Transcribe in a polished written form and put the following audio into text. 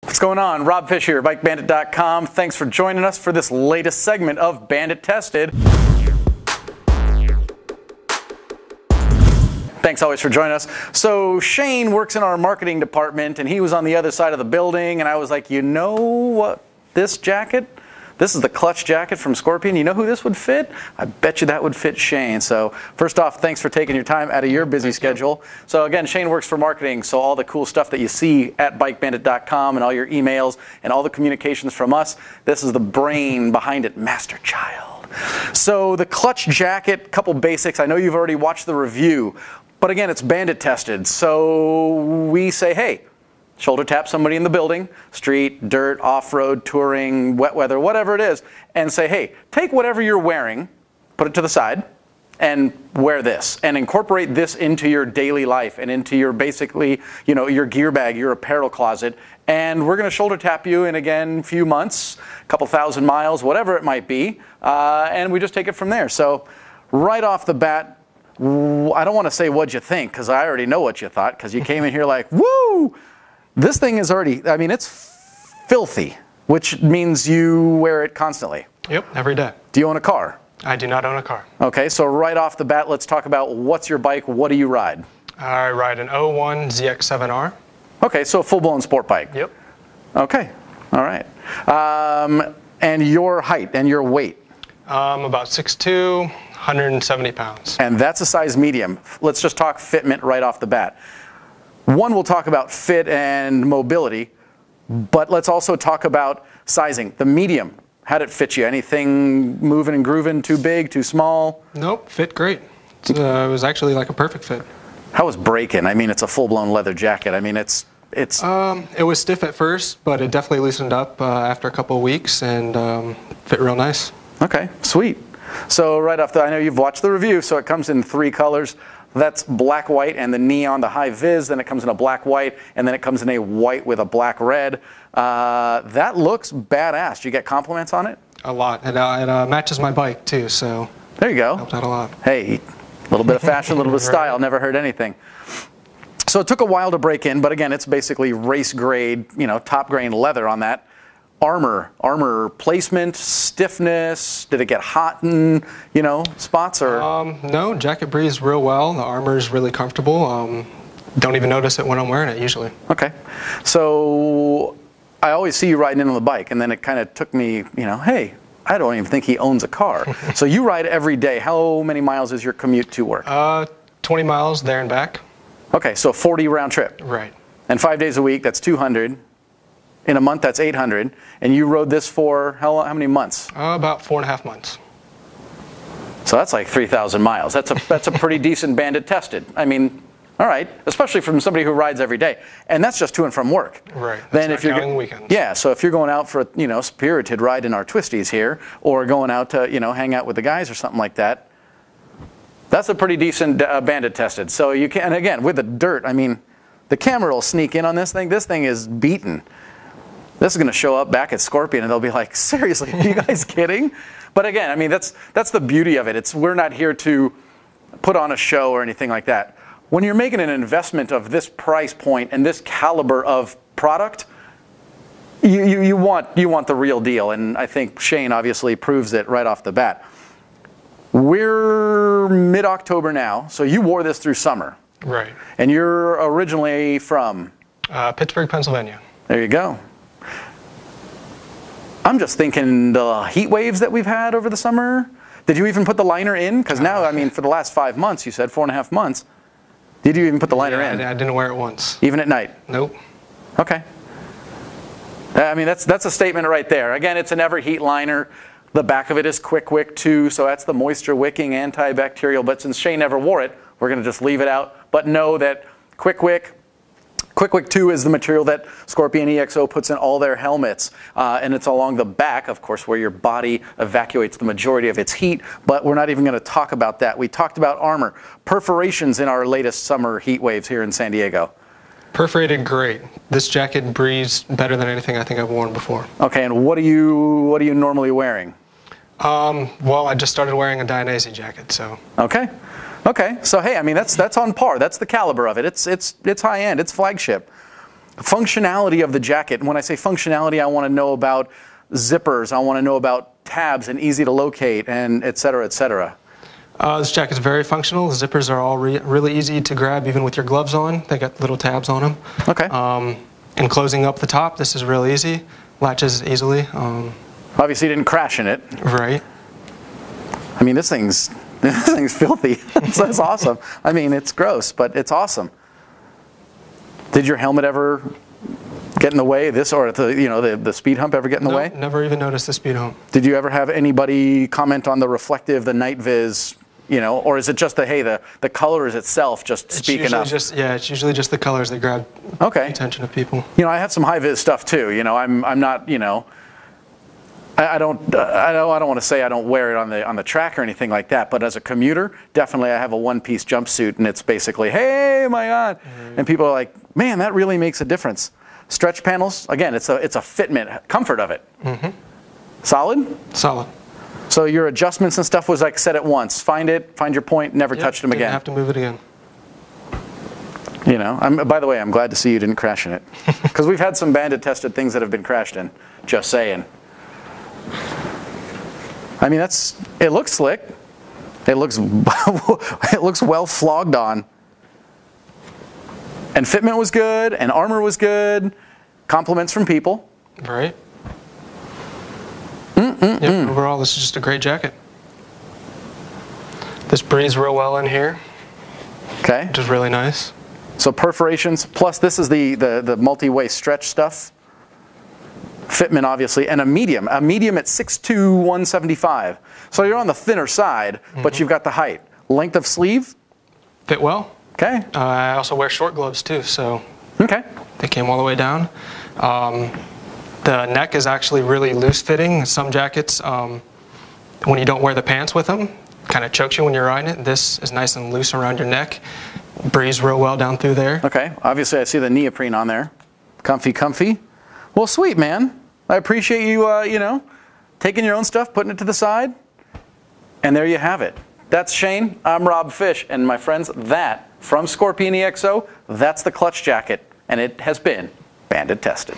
What's going on? RobFish here, BikeBandit.com. Thanks for joining us for this latest segment of Bandit Tested. Thanks always for joining us. So Shane works in our marketing department, and he was on the other side of the building, and I was like, you know what, this jacket? This is the Clutch jacket from Scorpion. You know who this would fit? I bet you that would fit Shane. So first off, thanks for taking your time out of your busy schedule. So again, Shane works for marketing, so all the cool stuff that you see at BikeBandit.com and all your emails and all the communications from us, this is the brain behind it, Master Child. So the Clutch jacket, couple basics. I know you've already watched the review, but again, it's Bandit tested. So we say, hey, shoulder tap somebody in the building, street, dirt, off-road, touring, wet weather, whatever it is, and say, hey, take whatever you're wearing, put it to the side, and wear this, and incorporate this into your daily life and into your basically, you know, your gear bag, your apparel closet, and we're going to shoulder tap you in, again, a few months, a couple thousand miles, whatever it might be, and we just take it from there. So right off the bat, I don't want to say what'd you think, because I already know what you thought, because you came in here like, woo! This thing is already, I mean, it's filthy, which means you wear it constantly. Yep, every day. Do you own a car? I do not own a car. Okay, so right off the bat, let's talk about what's your bike, what do you ride? I ride an 01 ZX7R. Okay, so a full-blown sport bike. Yep. Okay, all right. And your height and your weight? About 6'2", 170 pounds. And that's a size medium. Let's just talk fitment right off the bat. One, we'll talk about fit and mobility, but let's also talk about sizing. The medium, how'd it fit you? Anything moving and grooving, too big, too small? Nope, fit great. It was actually like a perfect fit. How was break-in? I mean, it's a full-blown leather jacket. I mean, it's... It was stiff at first, but it definitely loosened up after a couple of weeks and fit real nice. Okay, sweet. So right off the, I know you've watched the review, so it comes in 3 colors. That's black, white, and the neon, the high vis. Then it comes in a black, white, and then it comes in a white with a black, red. That looks badass. Do you get compliments on it? A lot. It matches my bike, too, so... There you go. Helped out a lot. Hey, a little bit of fashion, a little bit of style. Never hurt anything. So it took a while to break in, but again, it's basically race grade, you know, top grain leather on that. Armor placement, stiffness, did it get hot in, you know, spots or? No, jacket breathes real well. The armor's really comfortable. Don't even notice it when I'm wearing it usually. Okay. So I always see you riding in on the bike, and then it kind of took me, you know, hey, I don't even think he owns a car. So you ride every day. How many miles is your commute to work? 20 miles there and back. Okay, so 40 round trip. Right. And 5 days a week, that's 200. In a month, that's 800. And you rode this for how many months? About 4.5 months. So that's like 3,000 miles. That's a pretty decent Bandit tested. I mean, all right, especially from somebody who rides every day. And that's just to and from work. Right. Then if you're going weekends. Yeah, so if you're going out for a, you know, spirited ride in our twisties here, or going out to, you know, hang out with the guys or something like that, that's a pretty decent Bandit tested. So you can, and again, with the dirt, I mean, the camera will sneak in on this thing. This thing is beaten. This is going to show up back at Scorpion, and they'll be like, seriously, are you guys kidding? But again, I mean, that's the beauty of it. We're not here to put on a show or anything like that. When you're making an investment of this price point and this caliber of product, you want the real deal, and I think Shane obviously proves it right off the bat. We're mid-October now, so you wore this through summer. Right. And you're originally from? Pittsburgh, Pennsylvania. There you go. I'm just thinking the heat waves that we've had over the summer. Did you even put the liner in? Because now, I mean, for the last 5 months, you said 4.5 months. Did you even put the liner in? I didn't wear it once. Even at night? Nope. Okay. I mean, that's a statement right there. Again, it's an Everheat liner. The back of it is Quick Wick 2, so that's the moisture wicking antibacterial. But since Shane never wore it, we're going to just leave it out. But know that Quick Wick 2 is the material that Scorpion EXO puts in all their helmets, and it's along the back, of course, where your body evacuates the majority of its heat, but we're not even going to talk about that. We talked about armor. Perforations in our latest summer heat waves here in San Diego. Perforated great. This jacket breathes better than anything I think I've worn before. Okay, and what are you normally wearing? Well, I just started wearing a Dainese jacket, so. Okay. Okay, so hey, I mean, that's on par. That's the caliber of it. It's high end. It's flagship. Functionality of the jacket. And when I say functionality, I want to know about zippers. I want to know about tabs and easy to locate, and et cetera, et cetera. This jacket's very functional. The zippers are all really easy to grab, even with your gloves on. They got little tabs on them. Okay. And closing up the top, this is real easy. Latches easily. Obviously, you didn't crash in it. Right. I mean, this thing's filthy. That's awesome. I mean, it's gross, but it's awesome. Did your helmet ever get in the way? This or the speed hump ever get in the way? Never even noticed the speed hump. Did you ever have anybody comment on the reflective, the night viz? Or is it just the colors itself just speak enough? It's usually just the colors that grab the attention of people. I have some high vis stuff too. I'm not. I don't want to say I don't wear it on the track or anything like that. But as a commuter, definitely I have a one-piece jumpsuit, and it's basically, hey, my God, and people are like, man, that really makes a difference. Stretch panels, again, it's a fitment, comfort of it. Mm-hmm. Solid. Solid. So your adjustments and stuff was like set it once, find your point, never touched them again. Didn't have to move it again. By the way, I'm glad to see you didn't crash in it, because we've had some Bandit tested things that have been crashed in. Just saying. I mean, it looks slick. It looks well flogged on. And fitment was good, and armor was good. Compliments from people. Right. Yep, overall, this is just a great jacket. This breathes real well in here. Okay. Which is really nice. So perforations, plus this is the multi-way stretch stuff. Fitment, obviously, and a medium at 6'2", 175. So you're on the thinner side, but you've got the height. Length of sleeve? Fit well. Okay. I also wear short gloves too, so they came all the way down. The neck is actually really loose fitting. Some jackets, when you don't wear the pants with them, kind of chokes you when you're riding it. This is nice and loose around your neck. Breathes real well down through there. Okay. Obviously, I see the neoprene on there. Comfy, comfy. Well, sweet, man. I appreciate you, taking your own stuff, putting it to the side. And there you have it. That's Shane. I'm RobFish. And my friends, that, from Scorpion EXO, that's the Clutch jacket. And it has been Bandit tested.